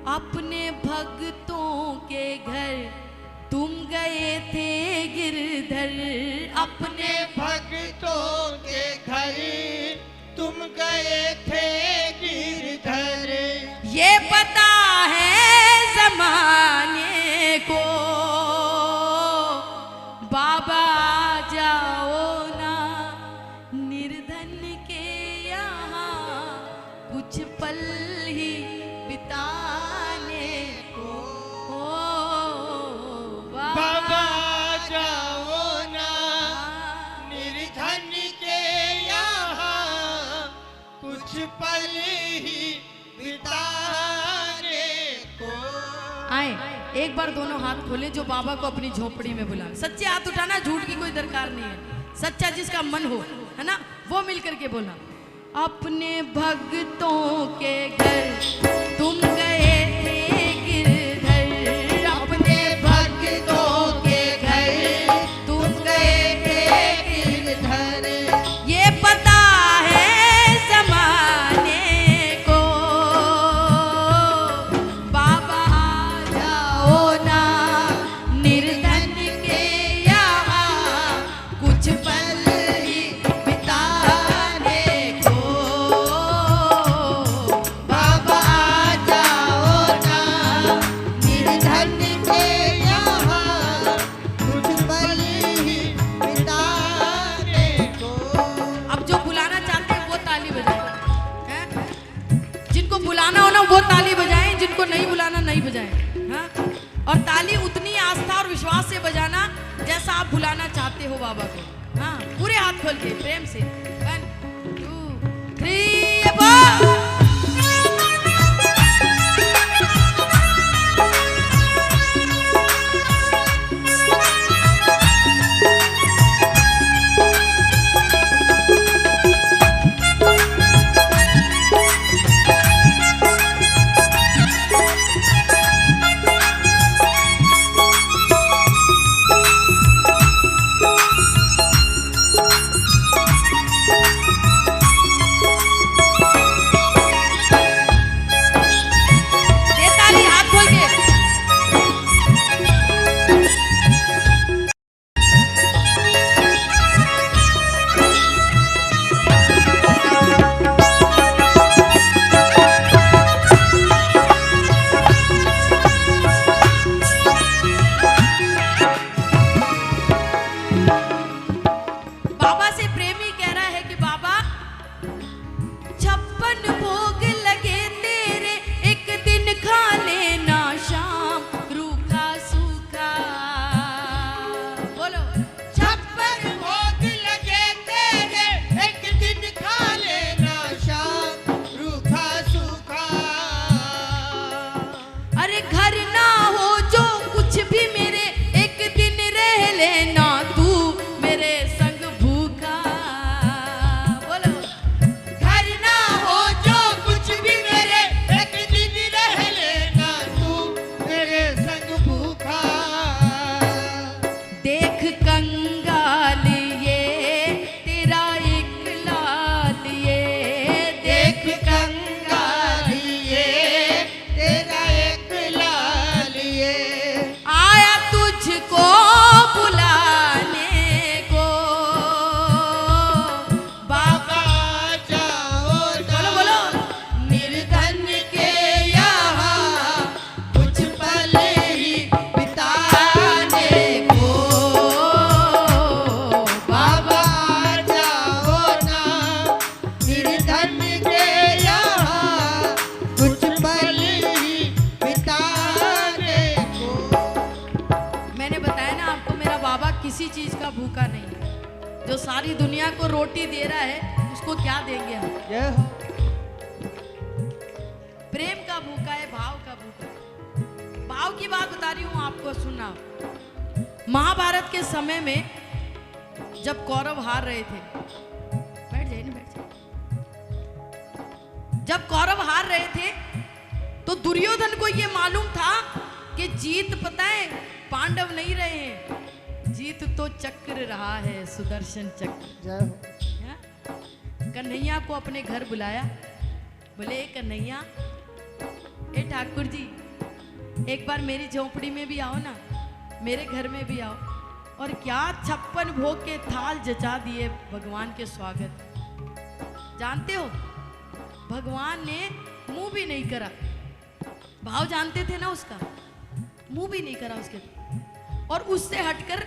अपने भक्तों के घर तुम गए थे गिरधर। अपने भक्तों के घर तुम गए थे गिरधर। ये पता है जमाने को बाबा जाओ ना निर्धन के यहाँ कुछ पल ही बिताने को। बाबा जाओ ना निर्धन के यहाँ कुछ पल ही बिताने को। आए एक बार दोनों हाथ खोले जो बाबा को अपनी झोपड़ी में बुला। सच्चे हाथ उठाना, झूठ की कोई दरकार नहीं है। सच्चा जिसका मन हो, है ना, वो मिलकर के बोला। अपने भक्तों के घर तुम गए थे गिरधर। अपने भक्तों के घर तुम गए थे गिरधर। ये पता है जमाने को बाबा जाओ ना निर्धन के यहाँ कुछ पल ही बिताने को। बाबा जाओ ना निर्धन के यहाँ कुछ पल ही बिताने को। अब जो बुलाना चाहते हैं वो ताली बजाएं, हैं? जिनको बुलाना हो ना वो ताली बजाएं, जिनको नहीं बुलाना नहीं बजाएं, हाँ? और ताली उतनी आस्था और विश्वास से बजाना जैसा आप बुलाना चाहते हो बाबा को। हाँ, पूरे हाथ खोल के प्रेम से 1 2 3 4। दे ताली, हाथ खोल के। बाबा से प्रेमी कह रहा है कि बाबा 56 भोग लगे तेरे, एक दिन खा लेना शाम रूखा सूखा। बोलो 56 भोग लगे तेरे, एक दिन खा लेना शाम रूखा सूखा। अरे घर ना हो जो कुछ भी मेरे, एक दिन रह लेना तू मेरे संग भूखा। बोलो घर ना हो जो कुछ भी मेरे, एक दिन रह लेना तू मेरे संग भूखा। देख कंगाल ये तेरा एक लाल ये। देख कंगाल ये तेरा एक लाल ये। आया तुझको बुलाने को बाबा। बाबा जाओ ना बोलो बोलो निर्धन के यहाँ कुछ पल ही बिताने को। बाबा जाओ ना निर्धन के यहाँ कुछ पल ही बिताने को। मैंने बताया ना आपको, मेरा बाबा किसी चीज का भूखा नहीं है। जो सारी दुनिया को रोटी दे रहा है उसको क्या देंगे हम? जय हो। प्रेम का भूखा है, भाव का भूखा। भाव की बात बता रही हूं आपको, सुनना। महाभारत के समय में जब कौरव हार रहे थे, बैठ जाइए ना, बैठ जाइए। जब कौरव हार रहे थे तो दुर्योधन को ये मालूम था कि जीत, पता है, पांडव नहीं रहे हैं, जीत तो चक्र रहा है, सुदर्शन चक्र। जय हो। हैं? कन्हैया को अपने घर बुलाया। बोले कन्हैया, ए ठाकुर जी, एक बार मेरी झोपड़ी में भी आओ ना, मेरे घर में भी आओ, और क्या 56 भोग के थाल जचा दिए भगवान के स्वागत। जानते हो भगवान ने मुंह भी नहीं करा, भाव जानते थे ना उसका, मुंह भी नहीं करा उसके, और उससे हटकर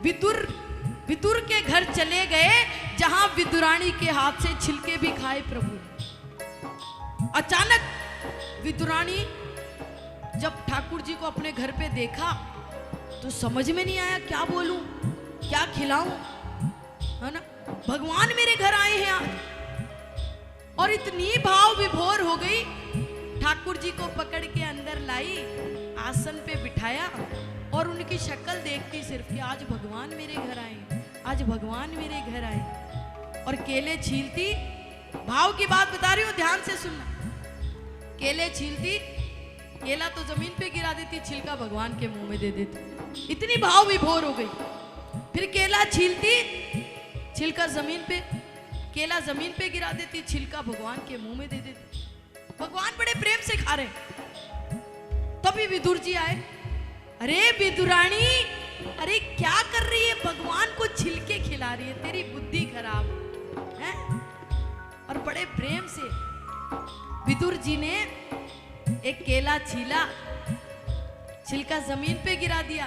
विदुर के घर चले गए, जहां विदुरानी के हाथ से छिलके भी खाए प्रभु ने। अचानक विदुरानी जब ठाकुर जी को अपने घर पे देखा तो समझ में नहीं आया क्या बोलूं, क्या खिलाऊं, है ना। भगवान मेरे घर आए हैं आज, और इतनी भाव विभोर हो गई, ठाकुर जी को पकड़ के अंदर लाई, आसन पे बिठाया, और उनकी शक्ल देखती सिर्फ कि आज भगवान मेरे घर आए, आज भगवान मेरे घर आए। और केले छीलती, भाव की बात बता रही हूं, ध्यान से सुनना। केले छीलती, केला तो जमीन पे गिरा देती, छिलका भगवान के मुंह में दे देती, इतनी भाव विभोर हो गई। फिर केला छीलती, छिलका जमीन पे, केला जमीन पे गिरा देती, छिलका भगवान के मुंह में दे देती। भगवान बड़े प्रेम से खा रहे। तभी विदुर जी आए, अरे विदुरानी, अरे क्या कर रही है, भगवान को छिलके खिला रही है, तेरी बुद्धि खराब है। और बड़े प्रेम से विदुर जी ने एक केला छीला, छिलका जमीन पे गिरा दिया,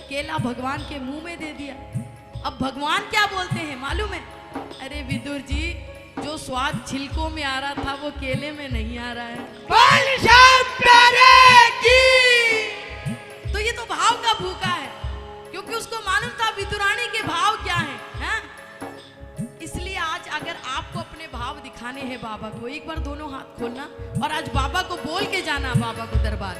केला भगवान के मुंह में दे दिया। अब भगवान क्या बोलते हैं मालूम है, अरे विदुर जी, जो स्वाद छिलकों में आ रहा था वो केले में नहीं आ रहा है। तो ये तो भाव का भूखा है, क्योंकि उसको मालूम था विदुरानी के भाव क्या हैं, हैं? इसलिए आज अगर आपको अपने भाव दिखाने हैं बाबा को, एक बार दोनों हाथ खोलना और आज बाबा को बोल के जाना, बाबा को दरबार,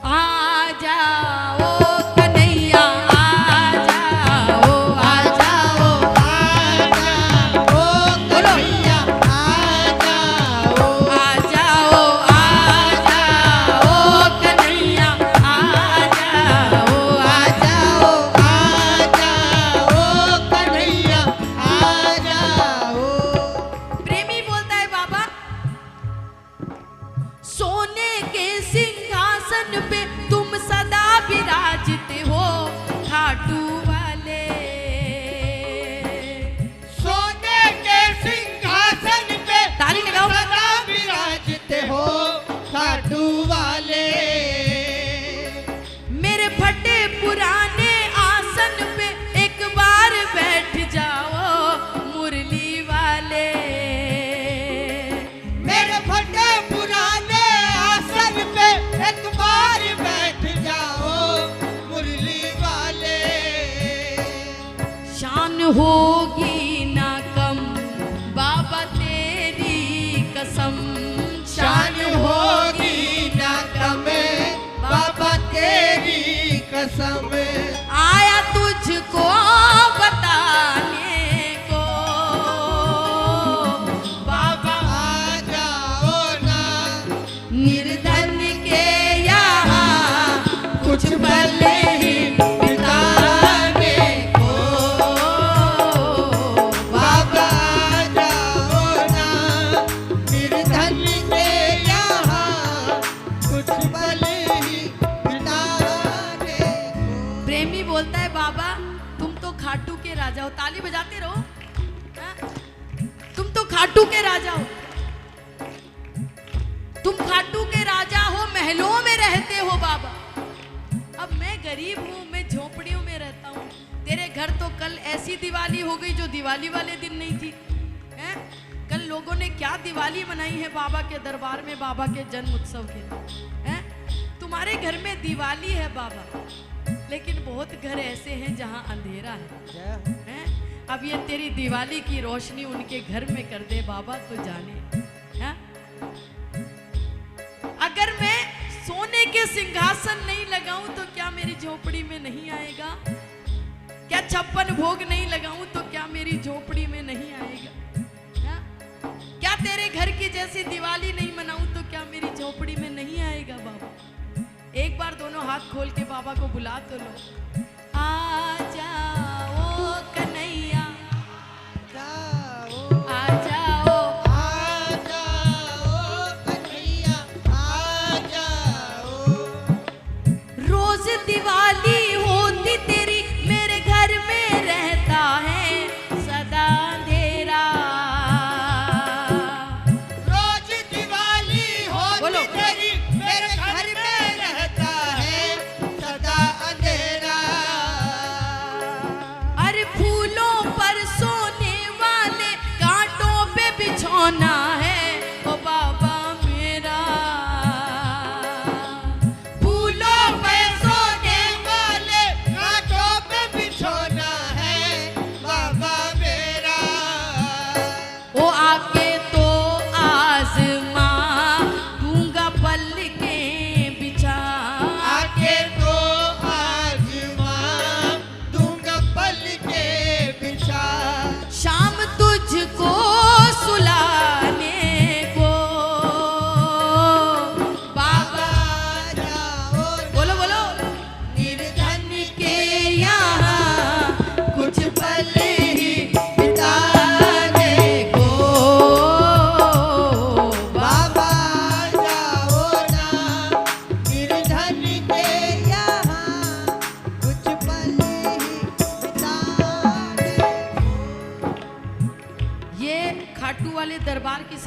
आ जाओ कन्हैया, आ जाओ, आ जाओ, आ जाओ कन्हैया, आ जाओ, आ जाओ, आ जाओ कन्हैया, आ जाओ, आ जाओ, आ जाओ कन्हैया, आ जाओ। प्रेमी बोलता है बाबा, सोने के सिंहासन पे तुम सदा विराजते हो खाटू वाले, सोने के सिंहासन पे ताली लगाओ। सदा विराजते हो खाटू वाले। मेरे फटे पुराने आसन पे एक बार बैठ जाओ मुरली वाले, मेरे फटे पुराने आसन पे एक बार बैठ जाओ मुरली वाले। शान होगी ना कम बाबा तेरी कसम, शान होगी ना कम बाबा तेरी कसम। आया तुझको बताने को बाबा, आ जाओ ना निर्धन के यहाँ कुछ पल ही बिताने को, बाबा आ जाओ ना निर्धन के यहाँ कुछ पल ही बिताने को। प्रेमी बोलता है बाबा, तुम तो खाटू के राजा हो, ताली बजाते रहो, हाँ? तुम तो खाटू के राजा हो, तुम खाटू के राजा हो, महलों में रहते हो बाबा। अब मैं गरीब हूँ, मैं झोपड़ियों में रहता हूँ, तेरे घर तो कल ऐसी दिवाली हो गई जो दिवाली वाले दिन नहीं थी, हैं? कल लोगों ने क्या दिवाली मनाई है बाबा के दरबार में, बाबा के जन्म उत्सव के, हैं? तुम्हारे घर में दिवाली है बाबा, लेकिन बहुत घर ऐसे हैं जहां अंधेरा है? अब ये तेरी दिवाली की रोशनी उनके घर में कर दे बाबा तो जाने, हैं? अगर मैं सोने के सिंहासन नहीं लगाऊं तो क्या मेरी झोपड़ी में नहीं आएगा? क्या 56 भोग नहीं लगाऊं तो क्या मेरी झोपड़ी में नहीं आएगा? हैं? क्या तेरे घर की जैसी दिवाली नहीं मनाऊं तो क्या मेरी झोपड़ी में नहीं आएगा बाबा? एक बार दोनों हाथ खोल के बाबा को बुला तो लो, आ जाओ कन्हैया, जाओ आ जाओ, आ जाओ कन्हैया, आ जाओ।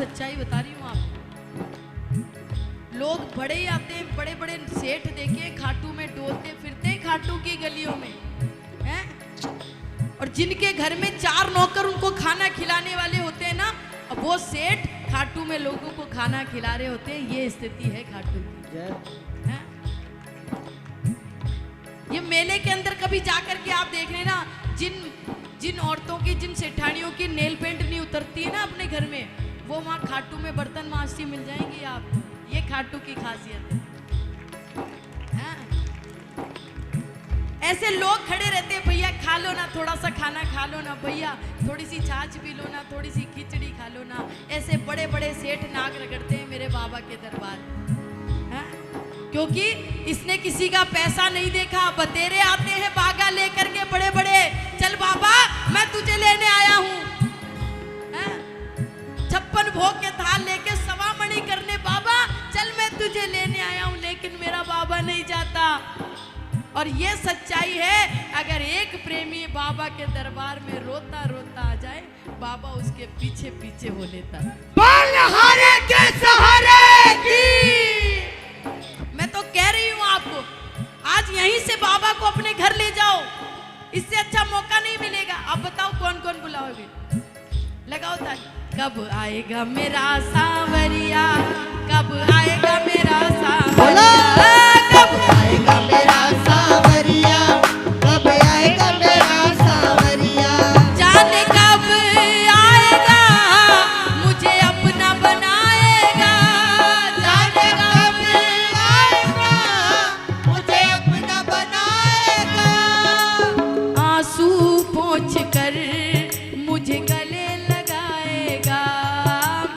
सच्चाई बता रही हूँ आपको। लोग बड़े ही आते हैं, बड़े बड़े सेठ देखे खाटू में डोलते फिरते हैं खाटू की गलियों में हैं, और जिनके घर में 4 नौकर उनको खाना खिलाने वाले होते हैं ना, अब वो सेठ खाटू में लोगों को खाना खिला रहे होते हैं। ये स्थिति है खाटू की हैं? ये मेले के अंदर कभी जाकर के आप देख लेना, जिन औरतों की, जिन सेठानियों की नेल पेंट नहीं उतरती है ना अपने घर में, वो वहाँ खाटू में बर्तन मांजती मिल जाएंगी आपको। ये खाटू की खासियत है। ऐसे लोग खड़े रहते हैं, भैया खा लो ना, थोड़ा सा खाना खा लो ना, भैया थोड़ी सी छाछ पी लो ना, थोड़ी सी खिचड़ी खा लो ना। ऐसे बड़े बड़े सेठ नाक रगड़ते हैं मेरे बाबा के दरबार में, क्योंकि इसने किसी का पैसा नहीं देखा। बतेरे आते हैं बागा लेकर के बड़े बड़े, चल बाबा मैं तुझे लेने आया हूँ, 56 भोग के थाल लेके सवा मणि करने, बाबा चल मैं तुझे लेने आया हूँ, लेकिन मेरा बाबा नहीं जाता। और ये सच्चाई है, अगर एक प्रेमी बाबा के दरबार में रोता रोता आ जाए, बाबा उसके पीछे पीछे हो लेता। बलहारे के सहारे की मैं तो कह रही हूँ आपको, आज यहीं से बाबा को अपने घर ले जाओ, इससे अच्छा मौका नहीं मिलेगा। अब बताओ कौन कौन बुलाओगे? लगाओ ताली। कब आएगा मेरा सांवरिया, कब आएगा मेरा सांवरिया, कब आएगा मेरा सांवरिया, कब आएगा मेरा सांवरिया, जाने कब आएगा मुझे अपना बनाएगा, जाने कब आएगा मुझे अपना बनाएगा, आंसू पोंछ कर मुझे गले लगाएगा,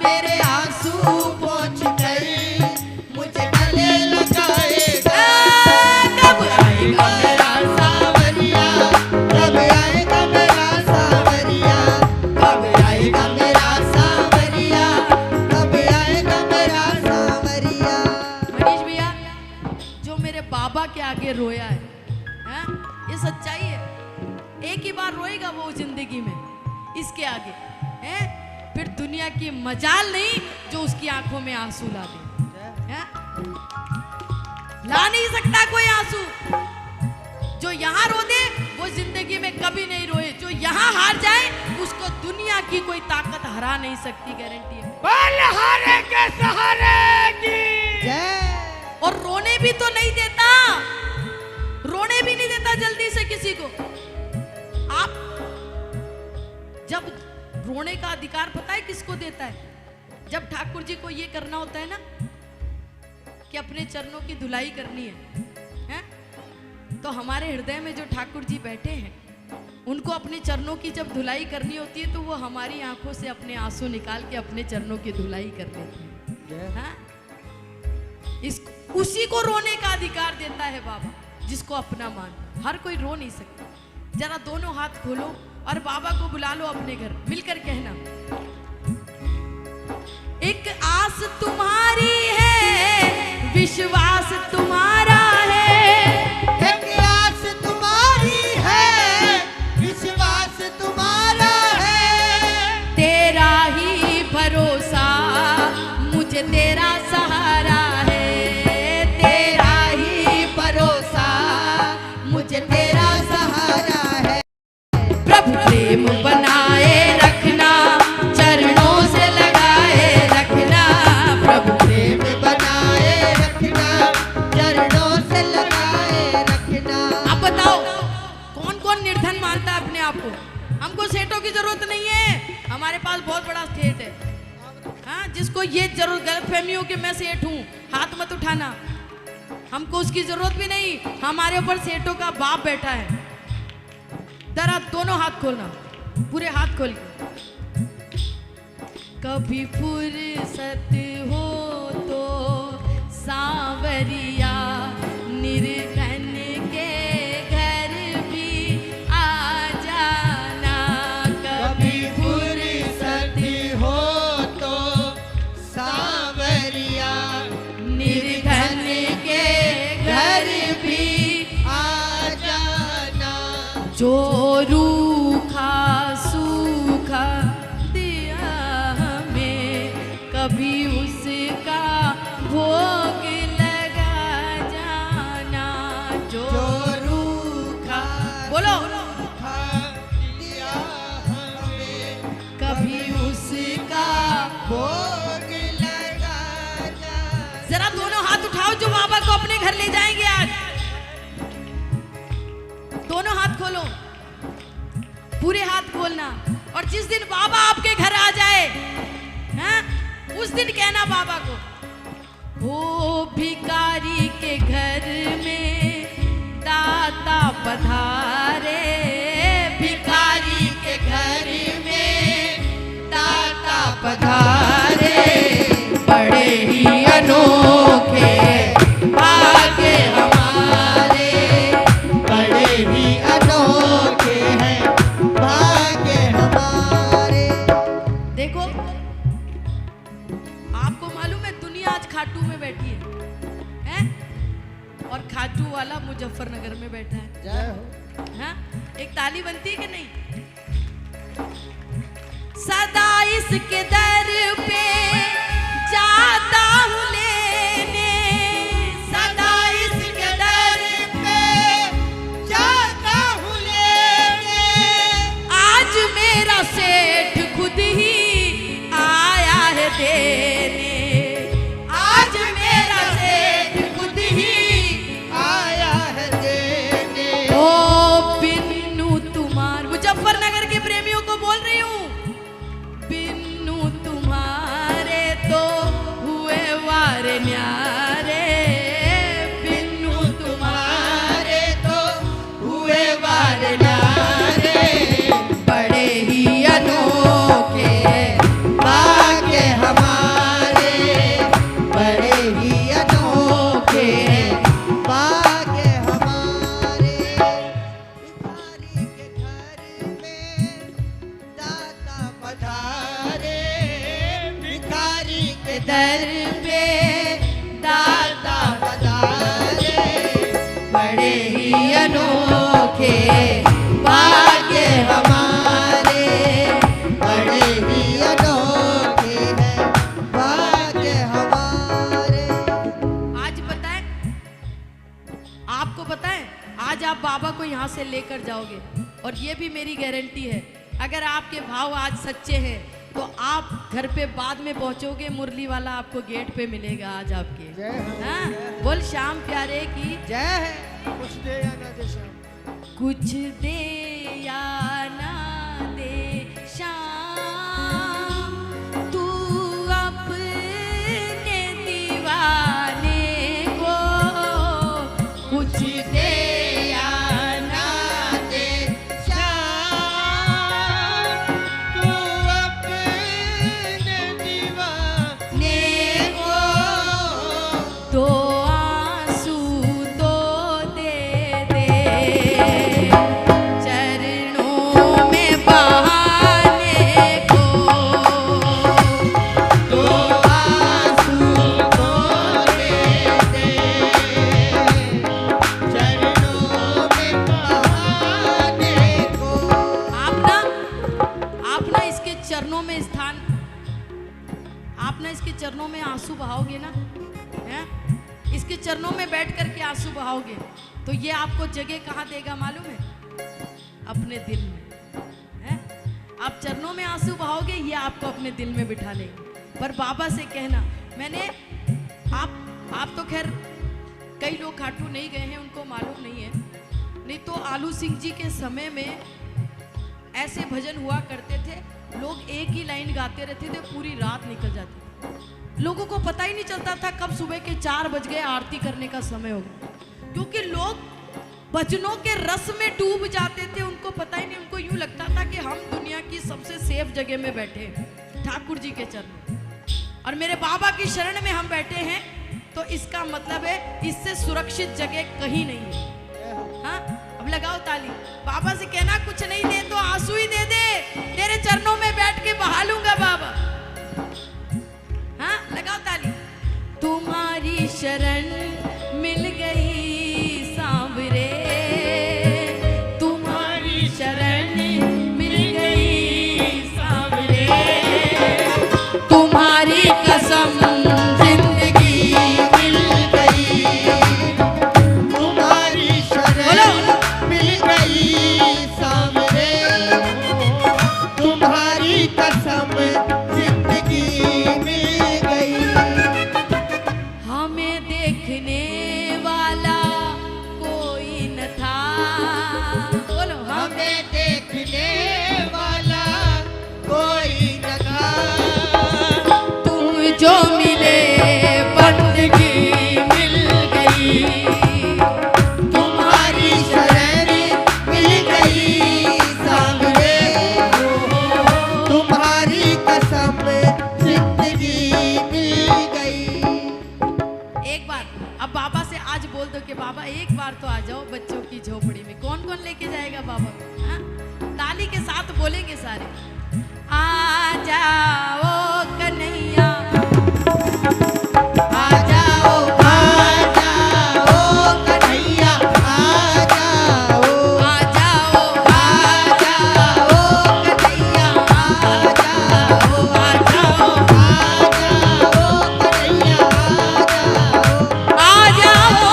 मेरे आंसू पोंछ कर मुझे गले लगाएगा, कब आएगा मेरा सांवरिया, कब आएगा मेरा सांवरिया, कब आएगा मेरा सांवरिया, कब आएगा मेरा सांवरिया। मनीष भैया, जो मेरे बाबा के आगे रोया है, हैं? ये सच्चाई है। एक ही बार रोएगा वो जिंदगी में, इसके आगे हैं? फिर दुनिया की मजाल नहीं जो उसकी आंखों में आंसू ला दे, हैं? ला नहीं सकता कोई आंसू। जो यहाँ रो दे वो जिंदगी में कभी नहीं रोए, जो यहाँ हार जाए उसको दुनिया की कोई ताकत हरा नहीं सकती, गारंटी है। बलहारे के सहारे की जय। और रोने भी तो नहीं देता, रोने भी नहीं देता जल्दी से किसी को। आप जब रोने का अधिकार पता है किसको देता है? जब ठाकुर जी को ये करना होता है ना कि अपने चरणों की धुलाई करनी है? तो हमारे हृदय में जो ठाकुर जी बैठे हैं, उनको अपने चरणों की जब धुलाई करनी होती है तो वो हमारी आंखों से अपने आंसू निकाल के अपने चरणों की धुलाई कर लेते हैं। हाँ? उसी को रोने का अधिकार देता है बाबा, जिसको अपना मान। हर कोई रो नहीं सकता। जरा दोनों हाथ खोलो और बाबा को बुला लो अपने घर, मिलकर कहना, एक आस तुम्हारी है, विश्वास तुम्हारा है, एक आस तुम्हारी है, विश्वास तुम्हारा है, तेरा ही भरोसा मुझे तेरा सहारा है, तेरा ही भरोसा मुझे तेरा सहारा है। प्रभु प्रेम बनाए रखना, चरणों से लगाए रखना, प्रभु प्रेम बनाए रखना, चरणों से लगाए रखना। अब बताओ कौन कौन निर्धन मानता है अपने आप को? हमको सेठों की जरूरत नहीं है, हमारे पास बहुत बड़ा सेठ है। हाँ, जिसको ये जरूर गलतफहमी हो कि मैं सेठ हूँ, हाथ मत उठाना। हमको उसकी जरूरत भी नहीं, हमारे ऊपर सेठों का बाप बैठा है। जरा दोनों हाथ खोलना, पूरे हाथ खोल के। कभी फुर्सत हो तो सांवरिया निर्धन के घर भी आ जाना, कभी फुर्सत हो तो सांवरिया निर्धन के घर भी आ जाना, जो रूखा सूखा दिया हमें कहना बाबा को, ओ भिखारी के घर में दाता पधारे, भिखारी के घर में दाता पधारे, बड़े ही अनोखे भाग्य हमारे, बड़े ही अनोखे हैं भाग्य हमारे। देखो आपको मालूम है दुनिया आज खाटू में बैठी है? और खाटू वाला मुजफ्फरनगर में बैठा है। जय हो। हाँ? एक ताली बनती है कि नहीं? सदा इसके दर पे जाता हूँ लेने, सदा इसके दर पे जाता हूँ लेने, आज मेरा सेठ खुद ही आया है देने, आज मेरा सेठ खुद ही आया है देने। ओ बिन्नू तुम्हार, मुजफ्फरनगर के प्रेमियों को बोल रही हूँ, बिन्नू तुम्हारे तो हुए वार न्यारे, बिन्नू तुम्हारे तो हुए वार न्यारे, बड़े ही अनोखे भाग्य हमारे, बड़े ही अनोखे भाग्य हमारे। भिखारी के घर में दाता पधारे, भिखारी के दर पे दाता पधारे, बड़े ही अनोखे भाग्य हमारे, बड़े ही अनोखे हैं भाग्य हमारे। आज बताएं, आपको बताएं, आज आप बाबा को यहाँ से लेकर जाओगे और ये भी मेरी गारंटी है, अगर आपके भाव आज सच्चे हैं तो आप घर पे बाद में पहुंचोगे, मुरली वाला आपको गेट पे मिलेगा आज आपके। जय हो। हाँ? बोल श्याम प्यारे की जय है। कुछ दे या ना दे श्याम, कुछ दे या ना दे श्याम, तू अपने दीवाने को कुछ दे या ना दे श्याम, तू अपने दीवाने को, तो आंसू तो दे दे, चरणों में बहाने को, तो आंसू तो दे दे, चरणों में बहाने को। आप ना इसके चरणों में स्थान, आप ना इसके चरणों में आंसू बहाओगे ना, हैं? इसके चरणों में बैठ करके आंसू बहाओगे तो ये आपको जगह कहाँ देगा मालूम है? अपने दिल में, हैं? आप चरणों में आंसू बहाओगे, ये आपको अपने दिल में बिठा लेंगे। पर बाबा से कहना, मैंने आप तो खैर कई लोग खाटू नहीं गए हैं, उनको मालूम नहीं है, नहीं तो आलू सिंह जी के समय में ऐसे भजन हुआ करते थे, लोग एक ही लाइन गाते रहते थे, पूरी रात निकल जाती थी, लोगों को पता ही नहीं चलता था कब सुबह के 4 बज गए, आरती करने का समय हो गया, क्योंकि लोग भजनों के रस में डूब जाते थे, उनको पता ही नहीं, उनको यूं लगता था कि हम दुनिया की सबसे सेफ जगह में बैठे हैं, ठाकुर जी के चरण, और मेरे बाबा की शरण में हम बैठे हैं, तो इसका मतलब है इससे सुरक्षित जगह कहीं नहीं है। हाँ, अब लगाओ ताली, बाबा से कहना कुछ नहीं दे तो आंसू ही दे दे, तेरे चरणों में बैठ के बहा लूंगा बाबा। हाँ, लगाओ ताली। तुम्हारी शरण मिल गई सांवरे, तुम्हारी शरण मिल गई सांवरे, तुम्हारी कसम जिंदगी मिल गई, तुम्हारी शरण मिल गई सांवरे, तुम्हारी कसम जिंदगी मिल गई। हमें देखने अब बाबा से आज बोल दो कि बाबा एक बार तो आ जाओ बच्चों की झोपड़ी में, कौन कौन लेके जाएगा बाबा को? हाँ? ताली के साथ बोलेंगे सारे, आ जाओ कन्हैया, आ जाओ कन्हैया, आ जाओ, आ जाओ, आ जाओ कन्हैया, आ जाओ, आ जाओ, कन्हैया, आ जाओ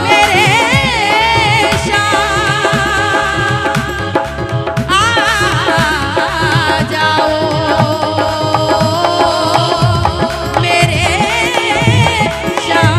मेरे श्याम, आ जाओ मेरे श्याम।